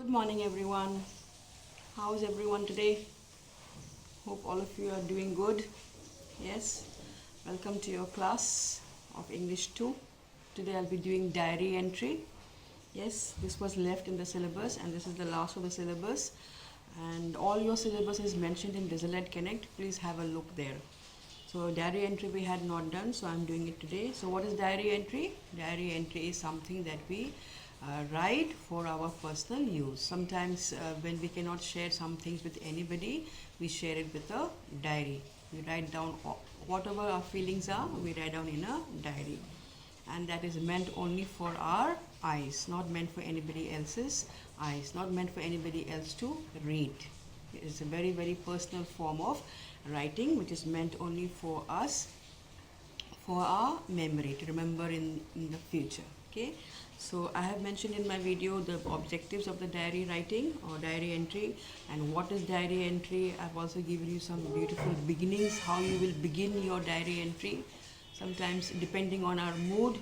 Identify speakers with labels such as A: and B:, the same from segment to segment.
A: Good morning everyone. How's everyone today? Hope all of you are doing good. Yes. Welcome to your class of English 2. Today I'll be doing diary entry. Yes, this was left in the syllabus and this is the last of the syllabus. And all your syllabus is mentioned in Disaled Connect. Please have a look there. So diary entry we had not done, so I'm doing it today. So what is diary entry? Diary entry is something that we write for our personal use. Sometimes when we cannot share some things with anybody, we share it with a diary. We write down whatever our feelings are, we write down in a diary. And that is meant only for our eyes, not meant for anybody else's eyes, not meant for anybody else to read. It is a very, very personal form of writing which is meant only for us, for our memory, to remember in the future. Okay, so I have mentioned in my video the objectives of the diary writing or diary entry and what is diary entry. I've also given you some beautiful beginnings, how you will begin your diary entry. Sometimes depending on our mood,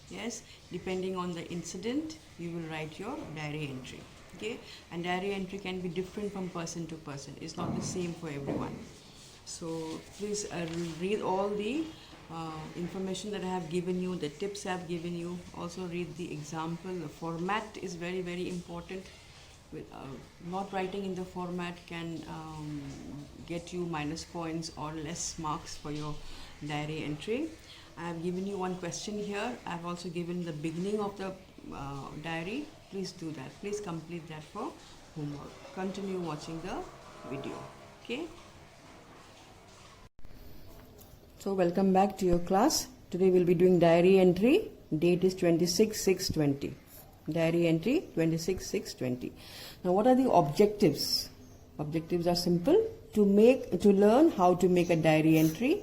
A: yes, depending on the incident, you will write your diary entry. Okay, and diary entry can be different from person to person. It's not the same for everyone. So please read all the information that I have given you, the tips I have given you. Also read the example. The format is very, very important. Not writing in the format can get you minus points or less marks for your diary entry. I have given you one question here. I have also given the beginning of the diary. Please do that. Please complete that for homework. Continue watching the video. Okay. So welcome back to your class. Today we'll be doing diary entry. Date is 26/6/20. Diary entry 26/6/20. Now what are the objectives? Objectives are simple. To learn how to make a diary entry,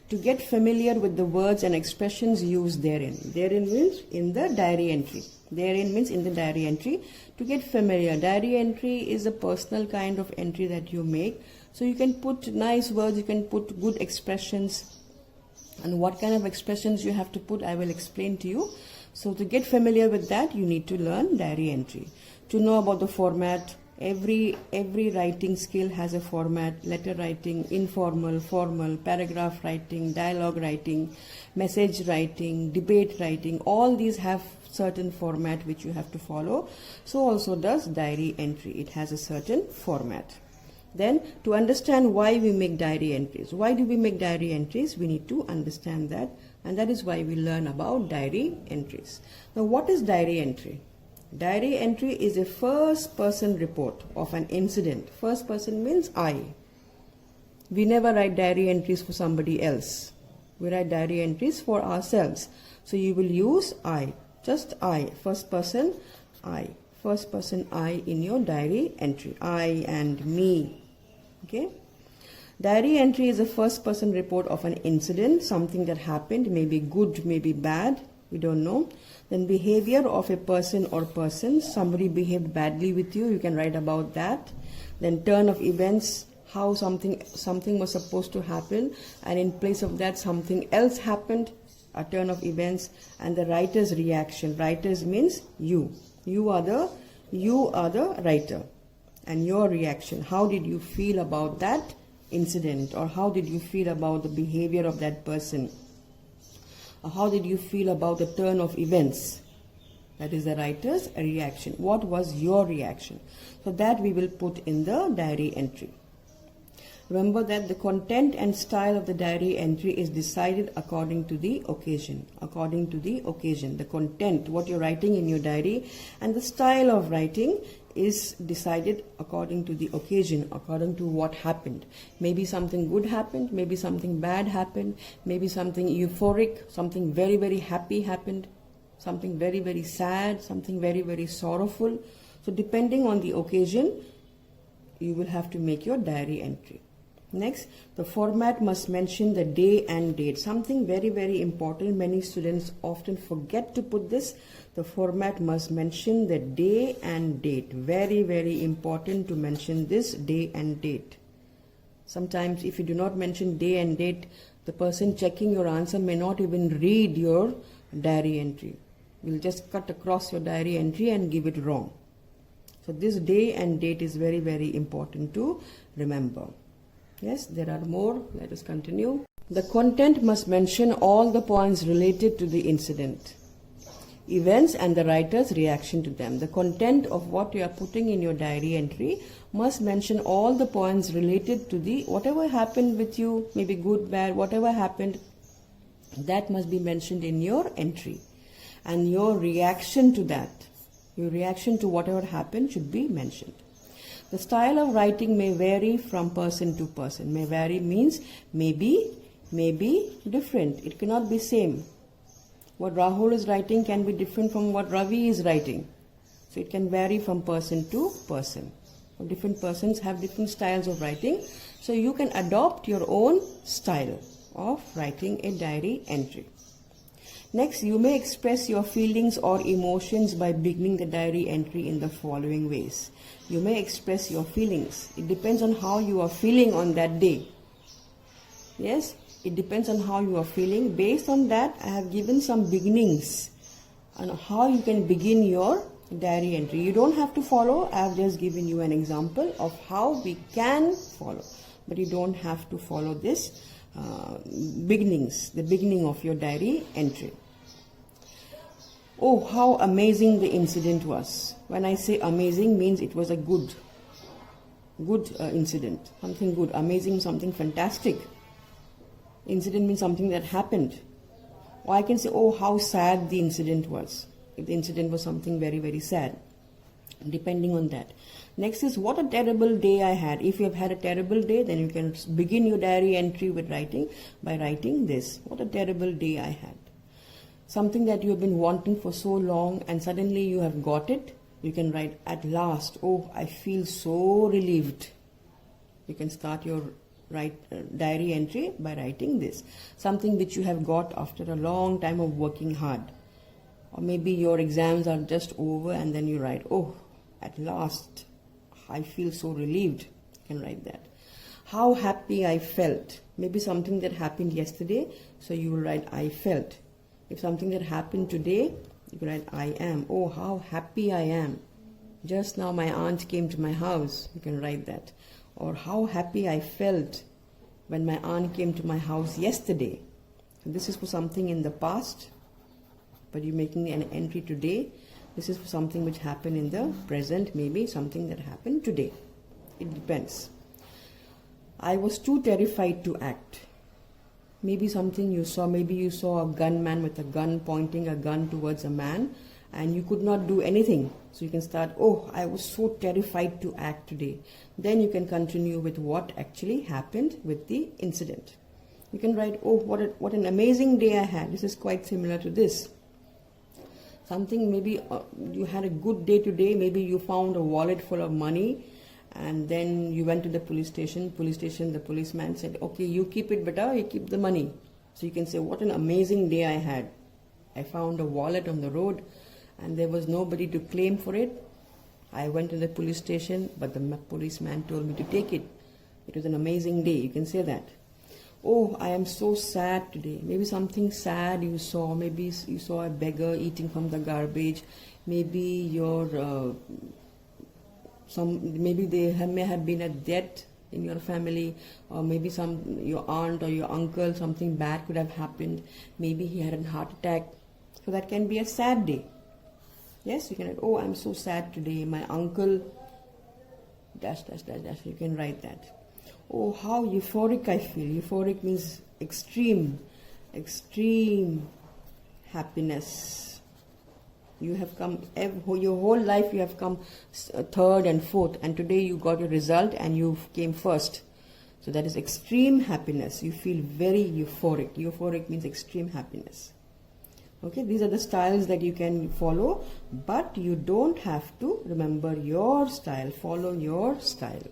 A: to get familiar with the words and expressions used therein. Therein means in the diary entry. Therein means in the diary entry. To get familiar. Diary entry is a personal kind of entry that you make. So you can put nice words, you can put good expressions. And what kind of expressions you have to put, I will explain to you. So to get familiar with that, you need to learn diary entry. To know about the format, every writing skill has a format. Letter writing, informal, formal, paragraph writing, dialogue writing, message writing, debate writing, all these have certain format which you have to follow. So also does diary entry. It has a certain format. Then to understand why we make diary entries. Why do we make diary entries? We need to understand that, and that is why we learn about diary entries. Now what is diary entry? Diary entry is a first person report of an incident. First person means I. We never write diary entries for somebody else. We write diary entries for ourselves. So you will use I, just I, first person I. First person I in your diary entry. I and me. Okay. Diary entry is a first person report of an incident, something that happened, maybe good, maybe bad, we don't know. Then behavior of a person or persons, somebody behaved badly with you, you can write about that. Then turn of events, how something was supposed to happen and in place of that something else happened, a turn of events. And the writer's reaction. Writers means you. You are the writer. And your reaction, how did you feel about that incident, or how did you feel about the behavior of that person, or how did you feel about the turn of events? That is the writer's reaction. What was your reaction? So that we will put in the diary entry. Remember that the content and style of the diary entry is decided according to the occasion. According to the occasion. The content, what you're writing in your diary, and the style of writing is decided according to the occasion, according to what happened. Maybe something good happened, maybe something bad happened, maybe something euphoric, something very, very happy happened, something very, very sad, something very, very sorrowful. So depending on the occasion, you will have to make your diary entry. Next, the format must mention the day and date. Something very, very important. Many students often forget to put this. The format must mention the day and date. Very, very important to mention this day and date. Sometimes if you do not mention day and date, the person checking your answer may not even read your diary entry. Will just cut across your diary entry and give it wrong. So this day and date is very, very important to remember. Yes, there are more. Let us continue. The content must mention all the points related to the incident, events and the writer's reaction to them. The content of what you are putting in your diary entry must mention all the points related to the whatever happened with you, maybe good, bad, whatever happened, that must be mentioned in your entry. And your reaction to that, your reaction to whatever happened should be mentioned. The style of writing may vary from person to person. May vary means may be different. It cannot be same. What Rahul is writing can be different from what Ravi is writing. So it can vary from person to person. Different persons have different styles of writing. So you can adopt your own style of writing a diary entry. Next, you may express your feelings or emotions by beginning the diary entry in the following ways. You may express your feelings. It depends on how you are feeling on that day. Yes, it depends on how you are feeling. Based on that, I have given some beginnings on how you can begin your diary entry. You don't have to follow. I have just given you an example of how we can follow. But you don't have to follow this beginnings, the beginning of your diary entry. Oh, how amazing the incident was. When I say amazing, means it was a good incident. Something good. Amazing, something fantastic. Incident means something that happened. Or I can say, oh, how sad the incident was. If the incident was something very, very sad. Depending on that. Next is, what a terrible day I had. If you have had a terrible day, then you can begin your diary entry with writing by writing this. What a terrible day I had. Something that you have been wanting for so long and suddenly you have got it. You can write, at last. Oh, I feel so relieved. You can start your diary entry by writing this. Something which you have got after a long time of working hard. Or maybe your exams are just over and then you write, oh, at last. I feel so relieved. You can write that. How happy I felt. Maybe something that happened yesterday, so you will write, I felt. If something that happened today, you can write, I am. Oh, how happy I am. Just now my aunt came to my house. You can write that. Or how happy I felt when my aunt came to my house yesterday. So this is for something in the past, but you're making an entry today. This is for something which happened in the present, maybe something that happened today. It depends. I was too terrified to act. Maybe something you saw, maybe you saw a gunman with a gun pointing a gun towards a man and you could not do anything. So you can start, oh, I was so terrified to act today. Then you can continue with what actually happened with the incident. You can write, oh, what an amazing day I had. This is quite similar to this. Something maybe you had a good day today, maybe you found a wallet full of money and then you went to the police station, the policeman said, okay, you keep it better, you keep the money. So you can say, what an amazing day I had. I found a wallet on the road and there was nobody to claim for it. I went to the police station, but the policeman told me to take it. It was an amazing day. You can say that. Oh, I am so sad today. Maybe something sad you saw. Maybe you saw a beggar eating from the garbage. Maybe maybe there may have been a death in your family, or maybe your aunt or your uncle, something bad could have happened. Maybe he had a heart attack. So that can be a sad day. Yes, you can write, oh, I'm so sad today. My uncle, dash, dash, dash, dash. You can write that. Oh, how euphoric I feel. Euphoric means extreme happiness. You have come, your whole life you have come third and fourth, and today you got your result and you came first. So that is extreme happiness. You feel very euphoric. Euphoric means extreme happiness. Okay, these are the styles that you can follow, but you don't have to remember your style, follow your style.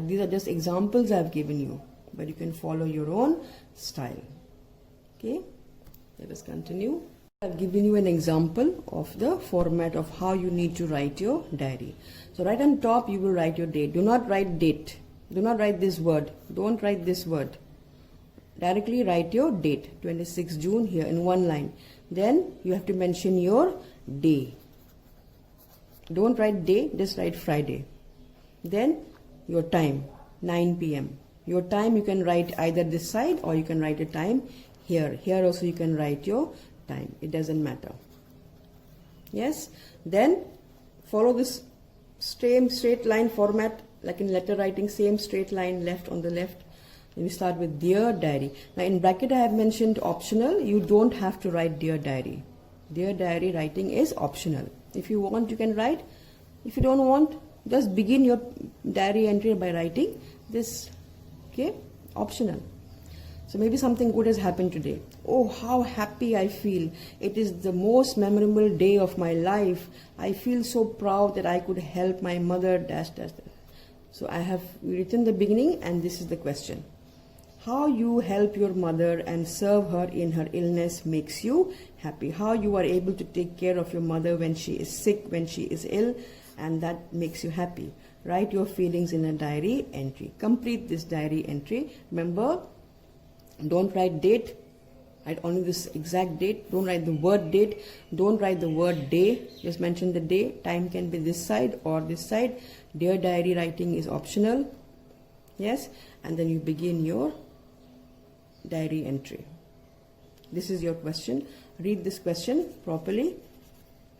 A: These are just examples I've given you, but you can follow your own style. Okay, let us continue. I've given you an example of the format of how you need to write your diary. So right on top you will write your date. Do not write date. Do not write this word. Don't write this word. Directly write your date, 26 June here in one line. Then you have to mention your day. Don't write day, just write Friday. Then your time, 9 p.m. Your time you can write either this side or you can write a time here. Here also you can write your time. It doesn't matter. Yes. Then follow this same straight line format like in letter writing, same straight line left on the left. Then we start with Dear Diary. Now in bracket I have mentioned optional. You don't have to write Dear Diary. Dear Diary writing is optional. If you want, you can write. If you don't want, just begin your diary entry by writing this. Okay, optional. So maybe something good has happened today. Oh, how happy I feel. It is the most memorable day of my life. I feel so proud that I could help my mother, dash, dash, dash. So I have written the beginning and this is the question. How you help your mother and serve her in her illness makes you happy. How you are able to take care of your mother when she is sick, when she is ill, and that makes you happy. Write your feelings in a diary entry. Complete this diary entry. Remember, don't write date. Write only this exact date. Don't write the word date. Don't write the word day. Just mention the day. Time can be this side or this side. Dear diary writing is optional. Yes. And then you begin your diary entry. This is your question. Read this question properly.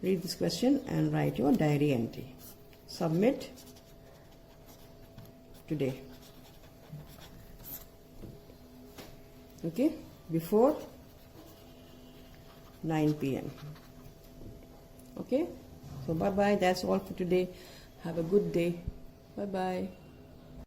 A: Read this question and write your diary entry. Submit today. Okay, before 9 p.m. Okay, so bye bye. That's all for today. Have a good day. Bye bye.